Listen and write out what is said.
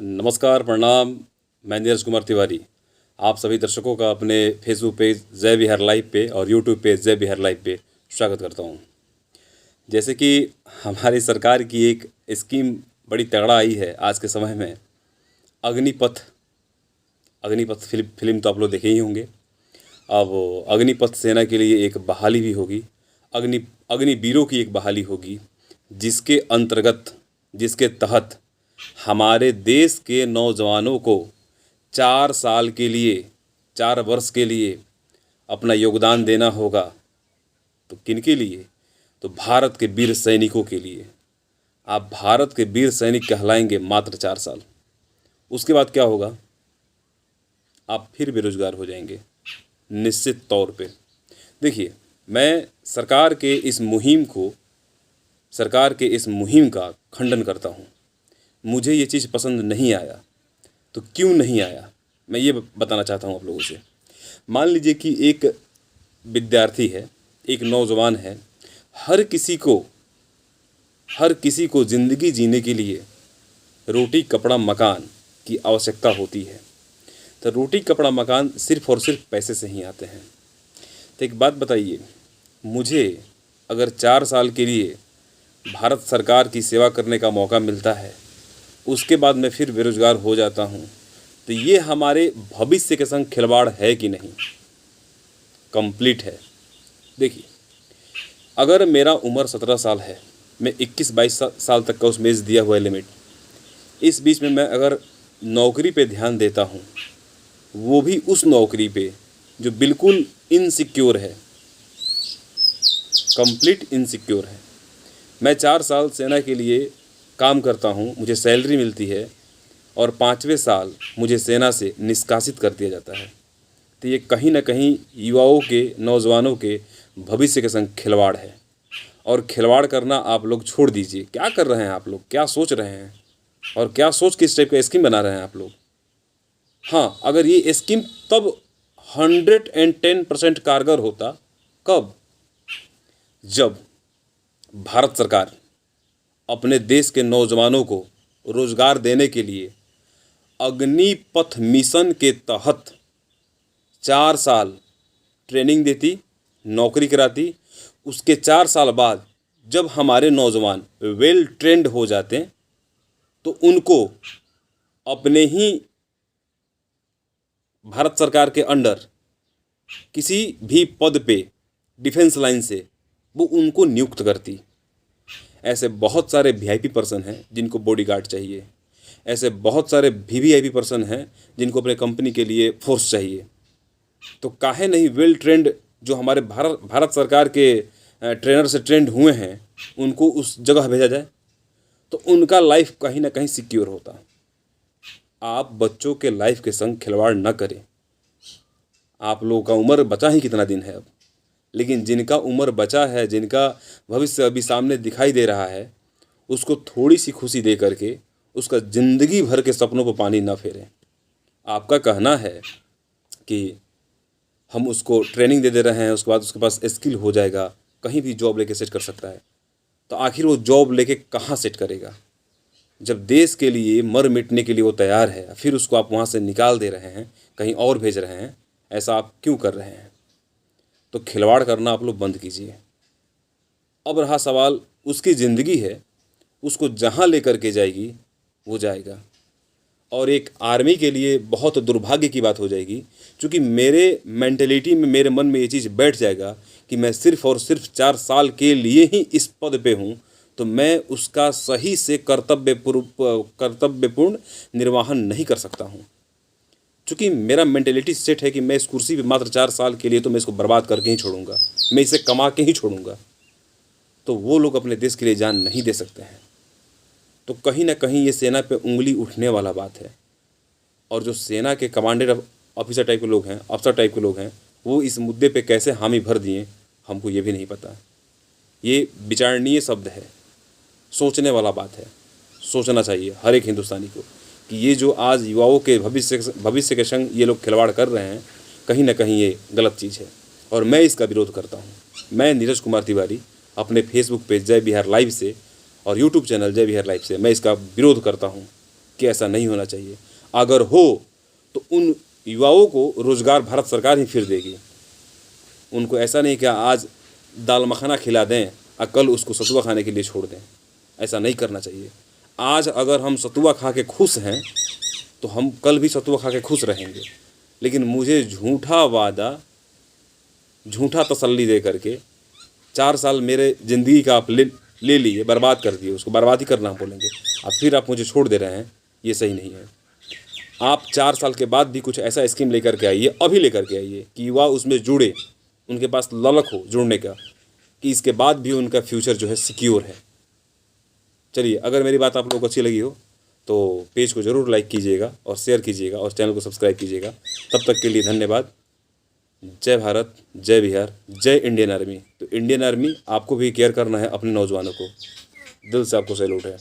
नमस्कार, प्रणाम। मैं नीरज कुमार तिवारी आप सभी दर्शकों का अपने फेसबुक पेज जय बिहार लाइव पे और यूट्यूब पेज जय बिहार लाइव पे स्वागत करता हूँ। जैसे कि हमारी सरकार की एक स्कीम बड़ी तगड़ा आई है आज के समय में, अग्निपथ। अग्निपथ फिल्म तो आप लोग देखे ही होंगे। अब अग्निपथ सेना के लिए एक बहाली भी होगी, अग्निवीरों की एक बहाली होगी, जिसके अंतर्गत, जिसके तहत हमारे देश के नौजवानों को 4 साल के लिए, 4 वर्ष के लिए अपना योगदान देना होगा। तो किनके लिए? तो भारत के वीर सैनिकों के लिए। आप भारत के वीर सैनिक कहलाएंगे मात्र 4 साल। उसके बाद क्या होगा? आप फिर बेरोजगार हो जाएंगे निश्चित तौर पे। देखिए, मैं सरकार के इस मुहिम का खंडन करता हूँ। मुझे ये चीज़ पसंद नहीं आया। तो क्यों नहीं आया, मैं ये बताना चाहता हूँ आप लोगों से। मान लीजिए कि एक विद्यार्थी है, एक नौजवान है। हर किसी को ज़िंदगी जीने के लिए रोटी कपड़ा मकान की आवश्यकता होती है। तो रोटी कपड़ा मकान सिर्फ़ और सिर्फ पैसे से ही आते हैं। तो एक बात बताइए, मुझे अगर 4 साल के लिए भारत सरकार की सेवा करने का मौका मिलता है, उसके बाद मैं फिर बेरोजगार हो जाता हूँ, तो ये हमारे भविष्य के संग खिलवाड़ है कि नहीं? कंप्लीट है। देखिए, अगर मेरा उम्र 17 साल है, मैं 21-22 साल तक का उसमें एज दिया हुआ है लिमिट। इस बीच में मैं अगर नौकरी पे ध्यान देता हूँ, वो भी उस नौकरी पे जो बिल्कुल इनसिक्योर है, कंप्लीट इनसिक्योर है। मैं 4 साल सेना के लिए काम करता हूँ, मुझे सैलरी मिलती है, और 5वें साल मुझे सेना से निष्कासित कर दिया जाता है। तो ये कहीं ना कहीं युवाओं के, नौजवानों के भविष्य के संग खिलवाड़ है। और खिलवाड़ करना आप लोग छोड़ दीजिए। क्या कर रहे हैं आप लोग? क्या सोच रहे हैं? और क्या सोच के इस टाइप का स्कीम बना रहे हैं आप लोग? हाँ, अगर ये स्कीम तब 110% कारगर होता। कब? जब भारत सरकार अपने देश के नौजवानों को रोजगार देने के लिए अग्निपथ मिशन के तहत 4 साल ट्रेनिंग देती, नौकरी कराती। उसके 4 साल बाद जब हमारे नौजवान वेल ट्रेंड हो जाते, तो उनको अपने ही भारत सरकार के अंडर किसी भी पद पे डिफेंस लाइन से वो उनको नियुक्त करती। ऐसे बहुत सारे वीआईपी पर्सन हैं जिनको बॉडीगार्ड चाहिए। ऐसे बहुत सारे वीवीआईपी पर्सन हैं जिनको अपने कंपनी के लिए फोर्स चाहिए। तो काहे नहीं वेल ट्रेंड जो हमारे भारत सरकार के ट्रेनर से ट्रेंड हुए हैं, उनको उस जगह भेजा जाए, तो उनका लाइफ कहीं ना कहीं सिक्योर होता। आप बच्चों के लाइफ के संग खिलवाड़ न करें। आप लोगों का उम्र बचा ही कितना दिन है अब। लेकिन जिनका उम्र बचा है, जिनका भविष्य अभी सामने दिखाई दे रहा है, उसको थोड़ी सी खुशी दे करके उसका ज़िंदगी भर के सपनों पर पानी ना फेरें। आपका कहना है कि हम उसको ट्रेनिंग दे रहे हैं, उसके बाद उसके पास स्किल हो जाएगा, कहीं भी जॉब लेके सेट कर सकता है। तो आखिर वो जॉब लेके कहाँ सेट करेगा? जब देश के लिए मर मिटने के लिए वो तैयार है, फिर उसको आप वहाँ से निकाल दे रहे हैं, कहीं और भेज रहे हैं। ऐसा आप क्यों कर रहे हैं? तो खिलवाड़ करना आप लोग बंद कीजिए। अब रहा सवाल, उसकी ज़िंदगी है, उसको जहाँ लेकर के जाएगी वो जाएगा। और एक आर्मी के लिए बहुत दुर्भाग्य की बात हो जाएगी, क्योंकि मेरे मेंटलिटी में, मेरे मन में ये चीज़ बैठ जाएगा कि मैं सिर्फ़ और सिर्फ 4 साल के लिए ही इस पद पे हूँ, तो मैं उसका सही से कर्तव्यपूर्ण निर्वहन नहीं कर सकता हूँ। चूँकि मेरा मेंटलिटी सेट है कि मैं इस कुर्सी पे मात्र 4 साल के लिए, तो मैं इसको बर्बाद करके ही छोड़ूंगा, मैं इसे कमा के ही छोड़ूंगा। तो वो लोग अपने देश के लिए जान नहीं दे सकते हैं। तो कहीं ना कहीं ये सेना पे उंगली उठने वाला बात है। और जो सेना के कमांडर ऑफिसर टाइप के लोग हैं, अफसर टाइप के लोग हैं, वो इस मुद्दे पे कैसे हामी भर दिए, हमको ये भी नहीं पता। ये विचारणीय शब्द है, सोचने वाला बात है। सोचना चाहिए हर एक हिंदुस्तानी को कि ये जो आज युवाओं के भविष्य के संग ये लोग खिलवाड़ कर रहे हैं, कहीं ना कहीं ये गलत चीज़ है। और मैं इसका विरोध करता हूँ। मैं नीरज कुमार तिवारी अपने फेसबुक पेज जय बिहार लाइव से और यूट्यूब चैनल जय बिहार लाइव से मैं इसका विरोध करता हूँ। कि ऐसा नहीं होना चाहिए। अगर हो तो उन युवाओं को रोज़गार भारत सरकार ही फिर देगी। उनको ऐसा नहीं कि आज दाल मखाना खिला दें और कल उसको सतुआ खाने के लिए छोड़ दें। ऐसा नहीं करना चाहिए। आज अगर हम सतुआ खा के खुश हैं तो हम कल भी सतुआ खा के खुश रहेंगे। लेकिन मुझे झूठा वादा, झूठा तसल्ली दे करके 4 साल मेरे ज़िंदगी का आप ले लिए, बर्बाद कर दिए, उसको बर्बादी करना बोलेंगे, अब फिर आप मुझे छोड़ दे रहे हैं, ये सही नहीं है। आप 4 साल के बाद भी कुछ ऐसा स्कीम लेकर के आइए, अभी लेकर के आइए कि युवा उसमें जुड़े, उनके पास ललक हो जुड़ने का, कि इसके बाद भी उनका फ्यूचर जो है सिक्योर है। चलिए, अगर मेरी बात आप लोगों को अच्छी लगी हो तो पेज को ज़रूर लाइक कीजिएगा और शेयर कीजिएगा और चैनल को सब्सक्राइब कीजिएगा। तब तक के लिए धन्यवाद। जय भारत, जय बिहार, जय इंडियन आर्मी। तो इंडियन आर्मी आपको भी केयर करना है अपने नौजवानों को, दिल से आपको सैल्यूट है।